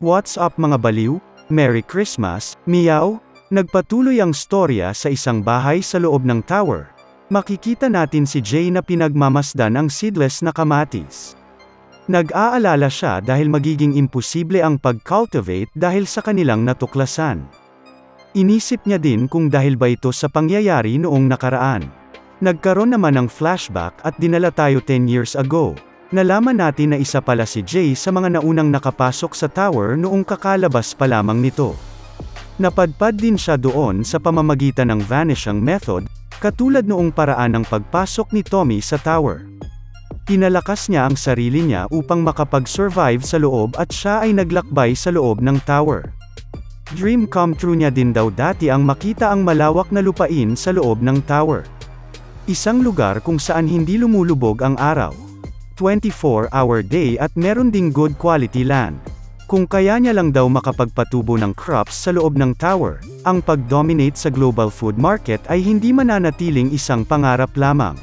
What's up mga baliw? Merry Christmas, meow! Nagpatuloy ang storya sa isang bahay sa loob ng tower. Makikita natin si Jay na pinagmamasdan ang seedless na kamatis. Nag-aalala siya dahil magiging imposible ang pag-cultivate dahil sa kanilang natuklasan. Inisip niya din kung dahil ba ito sa pangyayari noong nakaraan. Nagkaroon naman ng flashback at dinala tayo 10 years ago. Nalaman natin na isa pala si Jay sa mga naunang nakapasok sa tower noong kakalabas pa lamang nito. Napadpad din siya doon sa pamamagitan ng vanishing method, katulad noong paraan ng pagpasok ni Tommy sa tower. Pinalakas niya ang sarili niya upang makapag-survive sa loob at siya ay naglakbay sa loob ng tower. Dream come true niya din daw dati ang makita ang malawak na lupain sa loob ng tower. Isang lugar kung saan hindi lumulubog ang araw. 24-hour day at meron ding good quality land. Kung kaya niya lang daw makapagpatubo ng crops sa loob ng tower, ang pag-dominate sa global food market ay hindi mananatiling isang pangarap lamang.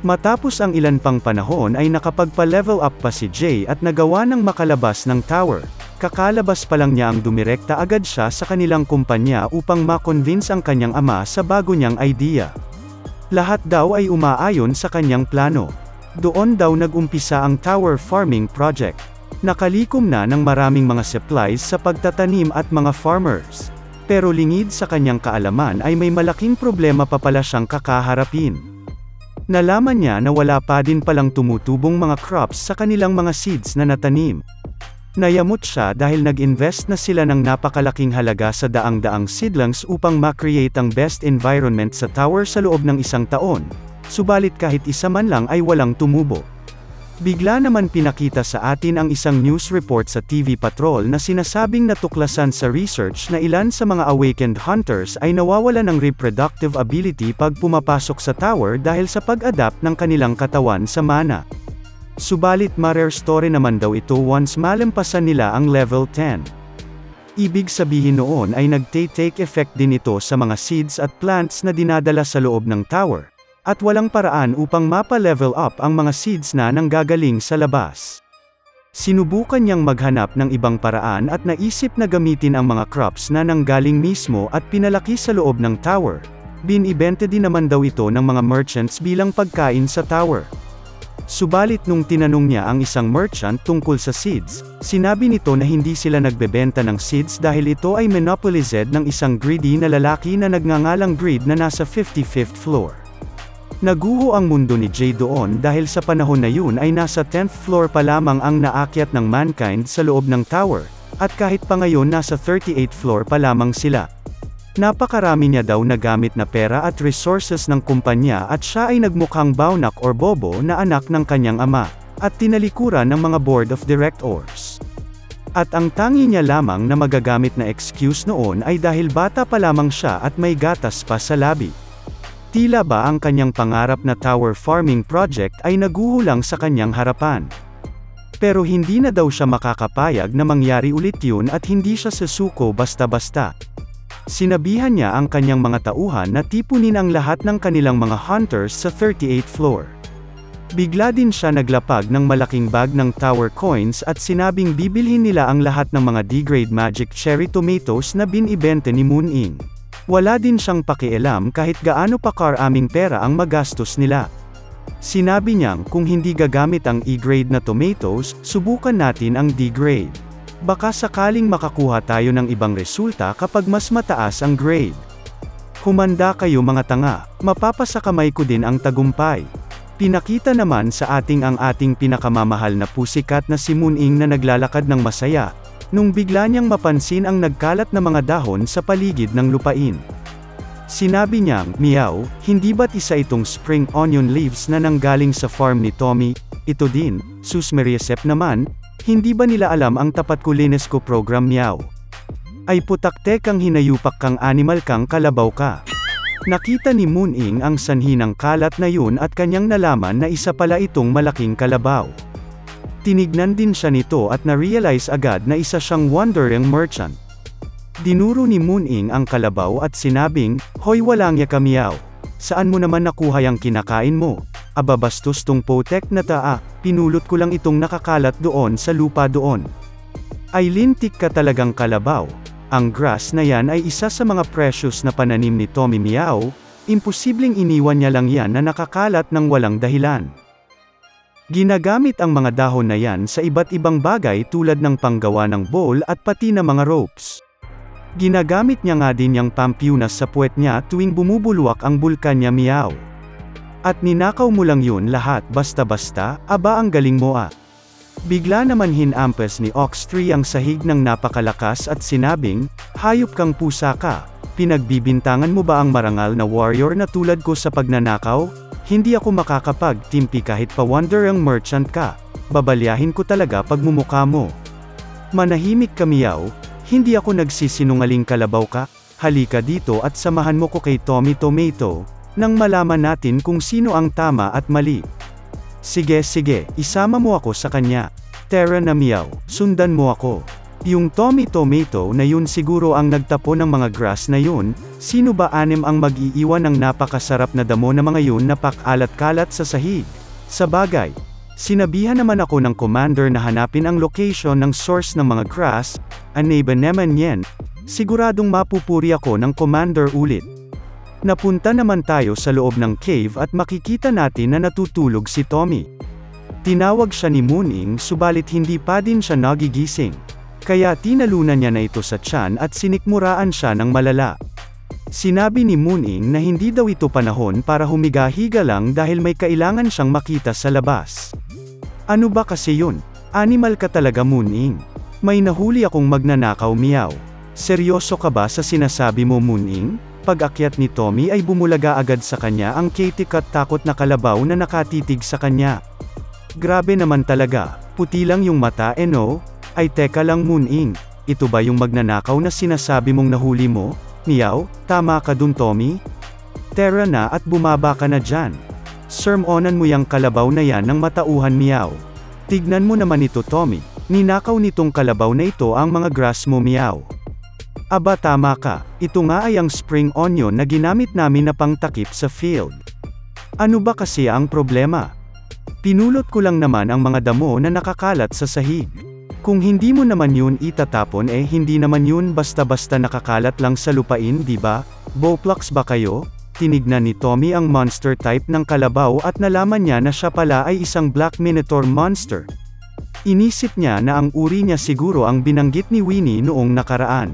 Matapos ang ilan pang panahon ay nakapagpa-level up pa si Jay at nagawa ng makalabas ng tower. Kakalabas pa lang niya ang dumirekta agad siya sa kanilang kumpanya upang ma-convince ang kanyang ama sa bago niyang idea. Lahat daw ay umaayon sa kanyang plano. Doon daw nag-umpisa ang tower farming project. Nakalikom na ng maraming mga supplies sa pagtatanim at mga farmers. Pero lingid sa kanyang kaalaman ay may malaking problema pa pala siyang kakaharapin. Nalaman niya na wala pa din palang tumutubong mga crops sa kanilang mga seeds na natanim. Nayamot siya dahil nag-invest na sila ng napakalaking halaga sa daang-daang seedlings upang ma-create ang best environment sa tower sa loob ng isang taon. Subalit kahit isa man lang ay walang tumubo. Bigla naman pinakita sa atin ang isang news report sa TV Patrol na sinasabing natuklasan sa research na ilan sa mga awakened hunters ay nawawala ng reproductive ability pag pumapasok sa tower dahil sa pag-adapt ng kanilang katawan sa mana. Subalit ma-rare story naman daw ito once malampasan nila ang level 10. Ibig sabihin noon ay nagte-take effect din ito sa mga seeds at plants na dinadala sa loob ng tower. At walang paraan upang mapa-level up ang mga seeds na nanggagaling sa labas. Sinubukan niyang maghanap ng ibang paraan at naisip na gamitin ang mga crops na nanggaling mismo at pinalaki sa loob ng tower. Binibenta din naman daw ito ng mga merchants bilang pagkain sa tower. Subalit nung tinanong niya ang isang merchant tungkol sa seeds, sinabi nito na hindi sila nagbebenta ng seeds dahil ito ay monopolized ng isang greedy na lalaki na nagngangalang Greed na nasa 55th floor. Naguho ang mundo ni Jay doon dahil sa panahon na yun ay nasa 10th floor pa lamang ang naakyat ng mankind sa loob ng tower, at kahit pa ngayon nasa 38th floor pa lamang sila. Napakarami niya daw nagamit na pera at resources ng kumpanya at siya ay nagmukhang baunak or bobo na anak ng kanyang ama, at tinalikuran ng mga board of directors. At ang tangi niya lamang na magagamit na excuse noon ay dahil bata pa lamang siya at may gatas pa sa labi. Tila ba ang kanyang pangarap na tower farming project ay naguhulang sa kanyang harapan. Pero hindi na daw siya makakapayag na mangyari ulit yun at hindi siya susuko basta-basta. Sinabihan niya ang kanyang mga tauhan na tipunin ang lahat ng kanilang mga hunters sa 38th floor. Bigla din siya naglapag ng malaking bag ng tower coins at sinabing bibilhin nila ang lahat ng mga D-grade magic cherry tomatoes na binibenta ni Moon Ing. Wala din siyang pakialam kahit gaano pa karaming pera ang magastos nila. Sinabi niyang kung hindi gagamit ang E-grade na tomatoes, subukan natin ang D-grade. Baka sakaling makakuha tayo ng ibang resulta kapag mas mataas ang grade. Humanda kayo mga tanga, mapapasakamay ko din ang tagumpay. Pinakita naman sa ating ang ating pinakamamahal na pusikat na si Moon Ing na naglalakad ng masaya, nung bigla niyang mapansin ang nagkalat na mga dahon sa paligid ng lupain. Sinabi niyang, meow, hindi ba't isa itong spring onion leaves na nanggaling sa farm ni Tommy? Ito din, sus Mariasep naman, hindi ba nila alam ang tapat kulinesco program meow? Ay putaktek kang hinayupak kang animal kang kalabaw ka. Nakita ni Moon Ing ang sanhi ng kalat na yun at kanyang nalaman na isa pala itong malaking kalabaw. Tinignan din siya nito at na-realize agad na isa siyang wandering merchant. Dinuro ni Moon Ing ang kalabaw at sinabing, "Hoy walang ya ka meow. Saan mo naman nakuha yang kinakain mo? Aba bastos tong potek na taa, pinulot ko lang itong nakakalat doon sa lupa doon." Ay lintik ka talagang kalabaw. Ang grass na yan ay isa sa mga precious na pananim ni Tommy Meow, imposibleng iniwan niya lang yan na nakakalat ng walang dahilan. Ginagamit ang mga dahon na yan sa iba't ibang bagay tulad ng panggawa ng bowl at pati na mga ropes. Ginagamit niya nga din yang pampiunas sa puwet niya tuwing bumubulwak ang bulkan niya Meow. At ninakaw mo lang yun lahat basta-basta, aba ang galing mo ah. Bigla naman hinampes ni Ox3 ang sahig ng napakalakas at sinabing, hayop kang pusa ka, pinagbibintangan mo ba ang marangal na warrior na tulad ko sa pagnanakaw? Hindi ako makakapag-timpi kahit pa wonder ang merchant ka, babalyahin ko talaga pagmumukha mo. Manahimik ka Meow, hindi ako nagsisinungaling kalabaw ka, halika dito at samahan mo ko kay Tommy Tomato, nang malaman natin kung sino ang tama at mali. Sige, isama mo ako sa kanya. Tara na Meow, sundan mo ako. Yung Tommy Tomato na yun siguro ang nagtapo ng mga grass na yun, sino ba anim ang mag-iiwan ng napakasarap na damo na mga yun na pakalat-kalat sa sahig? Sa bagay, sinabihan naman ako ng commander na hanapin ang location ng source ng mga grass, aneba naman yan, siguradong mapupuri ako ng commander ulit. Napunta naman tayo sa loob ng cave at makikita natin na natutulog si Tommy. Tinawag siya ni Mooning subalit hindi pa din siya nagigising. Kaya tinalunan niya na ito sa tiyan at sinikmuraan siya ng malala. Sinabi ni Mooning na hindi daw ito panahon para humiga-higa lang dahil may kailangan siyang makita sa labas. Ano ba kasi yun? Animal ka talaga Mooning. May nahuli akong magnanakaw Meow. Seryoso ka ba sa sinasabi mo Mooning? Pag-akyat ni Tommy ay bumulaga agad sa kanya ang Katik at takot na kalabaw na nakatitig sa kanya. Grabe naman talaga, puti lang yung mata no? Ay teka lang Mooning, ito ba yung magnanakaw na sinasabi mong nahuli mo? Meow, tama ka dun Tommy? Tara na at bumaba ka na dyan. Sermonan mo yang kalabaw na yan ng matauhan Meow. Tignan mo naman ito Tommy, ninakaw nitong kalabaw na ito ang mga grass mo Meow. Aba tama ka, ito nga ay ang spring onion na ginamit namin na pangtakip sa field. Ano ba kasi ang problema? Pinulot ko lang naman ang mga damo na nakakalat sa sahig. Kung hindi mo naman yun itatapon hindi naman yun basta-basta nakakalat lang sa lupain di ba? Bowplucks ba kayo? Tinignan ni Tommy ang monster type ng kalabaw at nalaman niya na siya pala ay isang black minotaur monster. Inisip niya na ang uri niya siguro ang binanggit ni Winnie noong nakaraan.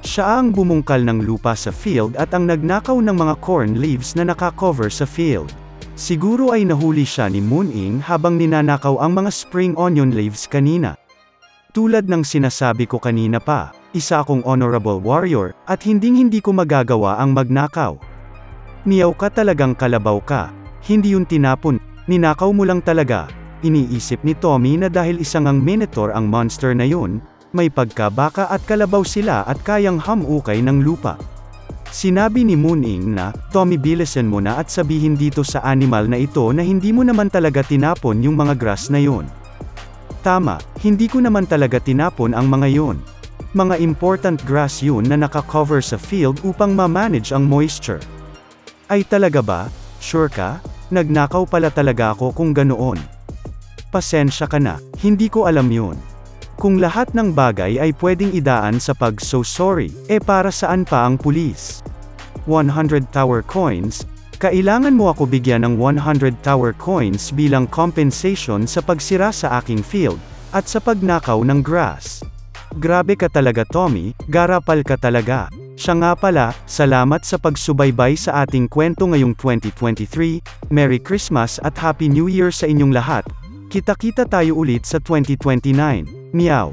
Siya ang bumungkal ng lupa sa field at ang nagnakaw ng mga corn leaves na nakakover sa field. Siguro ay nahuli siya ni Mooning habang ninanakaw ang mga spring onion leaves kanina. Tulad ng sinasabi ko kanina pa, isa akong honorable warrior, at hinding-hindi ko magagawa ang magnakaw. Meow ka talagang kalabaw ka, hindi yun tinapon, ninakaw mo lang talaga. Iniisip ni Tommy na dahil isang ang minotaur ang monster na yun, may pagkabaka at kalabaw sila at kayang hamukay ng lupa. Sinabi ni Mooning na, Tommy bilisan mo na at sabihin dito sa animal na ito na hindi mo naman talaga tinapon yung mga grass na yun. Tama, hindi ko naman talaga tinapon ang mga yun. Mga important grass yun na nakakover sa field upang ma-manage ang moisture. Ay talaga ba? Sure ka? Nagnakaw pala talaga ako kung ganoon. Pasensya ka na, hindi ko alam yun. Kung lahat ng bagay ay pwedeng idaan sa pag-so sorry, para saan pa ang pulis? 100 tower coins, kailangan mo ako bigyan ng 100 tower coins bilang compensation sa pagsira sa aking field, at sa pagnakaw ng grass. Grabe ka talaga Tommy, garapal ka talaga. Siya nga pala, salamat sa pagsubaybay sa ating kwento ngayong 2023, Merry Christmas at Happy New Year sa inyong lahat. Kita-kita tayo ulit sa 2029. Meow.